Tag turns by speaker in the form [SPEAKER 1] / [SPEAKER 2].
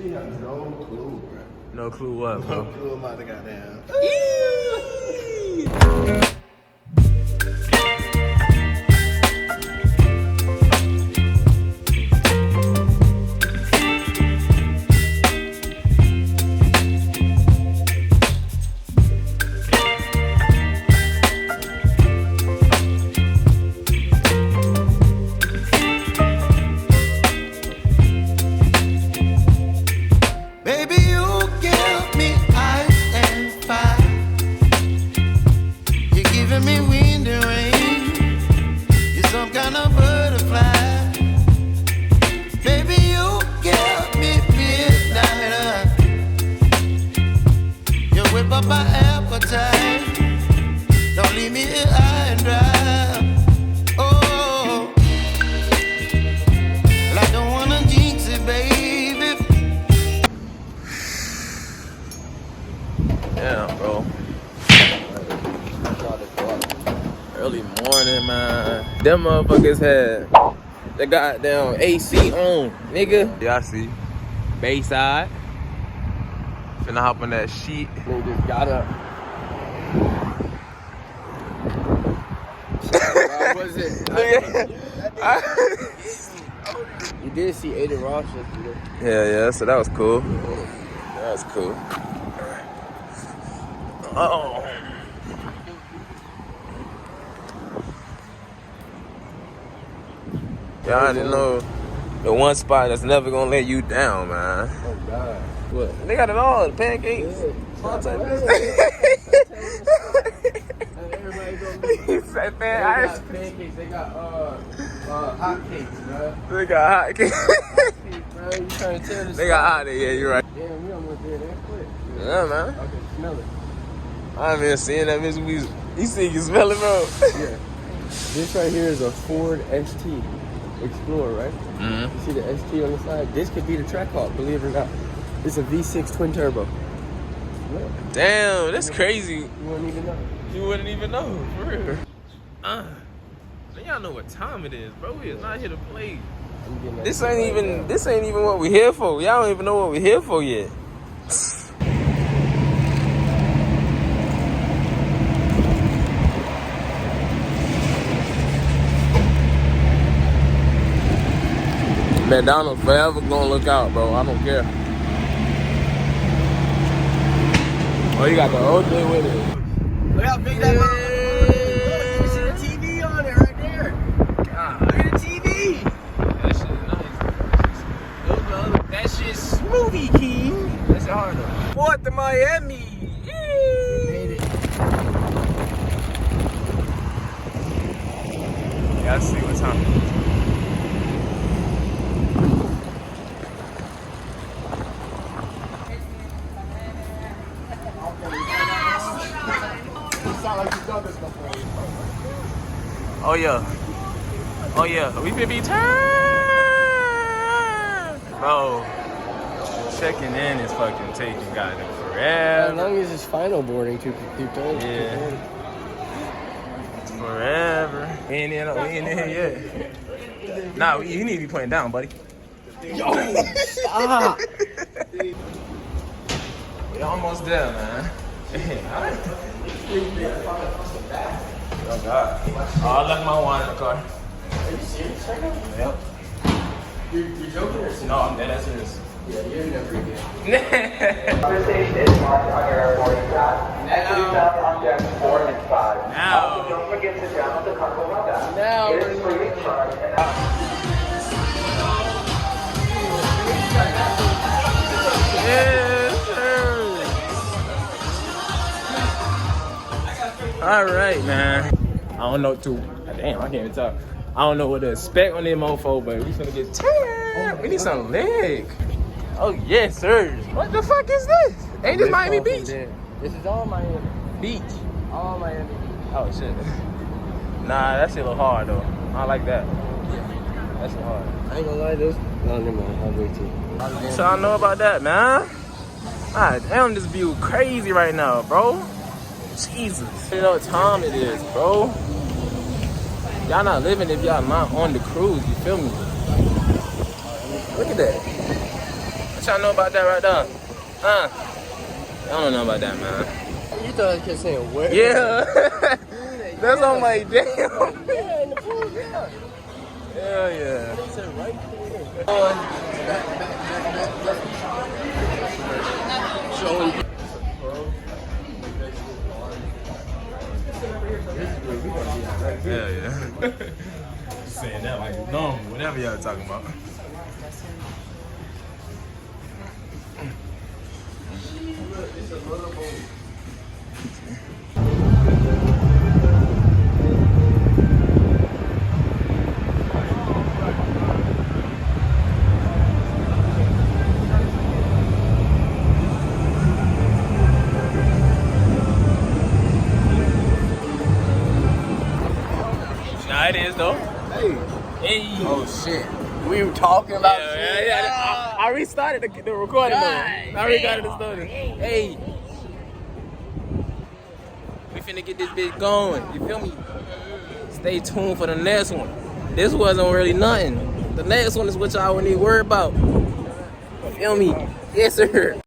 [SPEAKER 1] You have no clue, bro.
[SPEAKER 2] No clue what, bro?
[SPEAKER 1] No clue about the goddamn.
[SPEAKER 2] Damn, bro. Early morning, man. Them motherfuckers had the goddamn AC on, nigga. Y'all see? Bayside. Finna hop on that sheet.
[SPEAKER 1] They just got up. What was it? You did see Ada Ross yesterday.
[SPEAKER 2] Yeah, so that was cool. That was cool. Oh. Y'all didn't know the one spot that's never gonna let you down, man.
[SPEAKER 1] Oh, God. What?
[SPEAKER 2] They got it all, the pancakes.
[SPEAKER 1] Yeah.
[SPEAKER 2] All type of
[SPEAKER 1] Everybody go.
[SPEAKER 2] He said,
[SPEAKER 1] They
[SPEAKER 2] man,
[SPEAKER 1] got pancakes. They got hot cakes, bro.
[SPEAKER 2] They got hot cakes.
[SPEAKER 1] Bro, you trying to tell this?
[SPEAKER 2] They got hot, yeah, you're right.
[SPEAKER 1] Damn, we almost there that quick.
[SPEAKER 2] Yeah, man.
[SPEAKER 1] Okay, smell it.
[SPEAKER 2] I've been seeing that Miss Weezy. You see, you smell it, bro?
[SPEAKER 1] Yeah. This right here is a Ford ST Explorer, right?
[SPEAKER 2] Mm-hmm.
[SPEAKER 1] You see the ST on the side? This could be the Trackhawk, believe it or not. It's a V6 twin turbo. Yeah.
[SPEAKER 2] Damn, that's crazy.
[SPEAKER 1] You wouldn't even know.
[SPEAKER 2] You wouldn't even know, for real. Man, y'all know what time it is, bro. We is not here to play. This ain't even what we here for. Y'all don't even know what we here for yet. McDonald's forever gonna look out, bro. I don't care. Oh, you got the OJ with it.
[SPEAKER 1] Look how big that motherfucker is. Look, you see the TV on it right there.
[SPEAKER 2] God,
[SPEAKER 1] Look at the TV.
[SPEAKER 2] that shit nice. That shit's smoothie, King. That's hard though. Fourth to Miami.
[SPEAKER 1] Made it.
[SPEAKER 2] Gotta see what time it is. Oh yeah. Oh yeah. We finna be turned. Bro. Checking in is fucking taking goddamn forever.
[SPEAKER 1] As long as it's final boarding, 2:30.
[SPEAKER 2] Yeah. It's forever. We ain't in here yet. Nah, you need to be putting down, buddy.
[SPEAKER 1] Yo, stop.
[SPEAKER 2] We almost there, man. Oh God. Oh, I left my wine in the car.
[SPEAKER 1] Are you serious right now?
[SPEAKER 2] Yep.
[SPEAKER 1] You're joking or serious?
[SPEAKER 2] No, I'm dead serious.
[SPEAKER 1] Yeah, you're never again.
[SPEAKER 3] Conversation is marked on your airport shot. Next to on deck 4 and 5.
[SPEAKER 2] Now.
[SPEAKER 3] Also, don't forget to download the carnival app.
[SPEAKER 1] Now.
[SPEAKER 3] It is free of charge and
[SPEAKER 2] Yes, sir. All right, man. I don't know damn, I can't even talk. I don't know what to expect on this mofo, but we finna get tired. We need some leg. Oh yes, sir. What the fuck is this? Ain't this Miami Beach?
[SPEAKER 1] This is all Miami
[SPEAKER 2] Beach.
[SPEAKER 1] All Miami Beach.
[SPEAKER 2] Oh shit. Nah, that shit look hard though. I like that. That shit hard.
[SPEAKER 1] I ain't gonna lie, this. No, never mind. I'll wait till.
[SPEAKER 2] So I know about that, man. God damn, this view crazy right now, bro. Jesus. You know what time it is, bro. Y'all not living if y'all not on the cruise, you feel me? Look at that. What y'all know about that right there? Huh? I don't know about that, man.
[SPEAKER 1] You thought I kept saying where?
[SPEAKER 2] Yeah. That's on my damn.
[SPEAKER 1] Yeah, in the pool, yeah.
[SPEAKER 2] Hell yeah.
[SPEAKER 1] They said right there. Showing.
[SPEAKER 2] Hell yeah. Saying that like it's normal, whatever y'all talking about. Nah, it is though.
[SPEAKER 1] Hey.
[SPEAKER 2] Hey.
[SPEAKER 1] Oh shit. We were talking about shit.
[SPEAKER 2] Yeah. I restarted the recording though. I restarted the story. Hey. We finna get this bitch going. You feel me? Stay tuned for the next one. This wasn't really nothing. The next one is what y'all need to worry about. You feel me? Yes, sir.